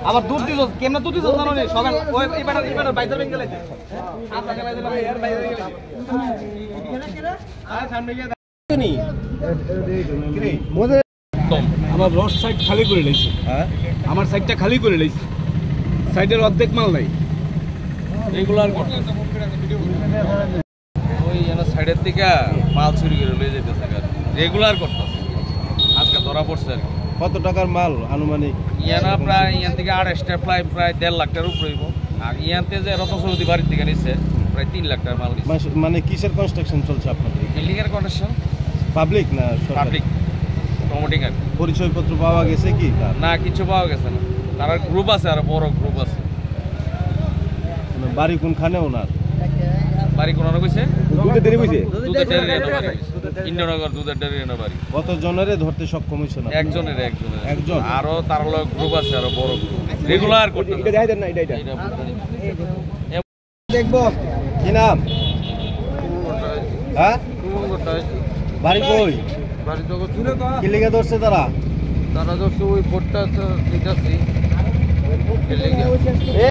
আবার দুধ দিছ কেমনে দুধ দিছ জানো নি সকাল ওই এবারে বাইরে বেঙ্গে লাইছে আপনাকে বাইরে লাগে এর বাইরে গেলে আরে সামনে গিয়ে নি কি মোদে আমার রস সাইড খালি করে লাইছে হ্যাঁ আমার সাইডটা খালি করে লাইছে সাইডের অর্ধেক মাল নাই রেগুলার করতে ওই এনা সাইডের থেকে মাল চুরি করে লয়ে যাইতেছে রেগুলার করতে আজকে ধরা পড়ছে আর কত টাকার মাল আনুমানিক ইয়ানা প্রায় ইয়ান থেকে 8 স্টেপ প্রায় 1.5 লাখ টাকার উপরে হইব আর ইয়ানতে যে রত সৌদি বাড়ি থেকে নিছে প্রায় 3 লাখ টাকার মাল নিছে মানে কিসের কনস্ট্রাকশন চলছে আপনাদের বিল্ডিং এর কন্ডিশন পাবলিক না পাবলিক প্রমোটিং এর পরিচয়পত্র পাওয়া গেছে কি না কিছু পাওয়া গেছে না তার গ্রুপ আছে আর বড় গ্রুপ আছে বাড়ি কোনখানে ওনার বাড়ি কোন না কইছে দুধের ডেরি কইছে দুধের ডেরি বাড়ি ইন্দ্রনগর দুধের ডেরি বাড়ি কত জনেরে ধরতে সক্ষম হইছে না একজনের একজন আরো তার লগ গ্রুপ আছে আর বড় গ্রুপ রেগুলার করতে এটা দেখাই দেন না এটা দেখবো কি নাম হ্যাঁ বাড়ি কই বাড়ি তো কি লিগে ধরছে তারা ধরছে ওই বোটটা আছে ঠিক আছে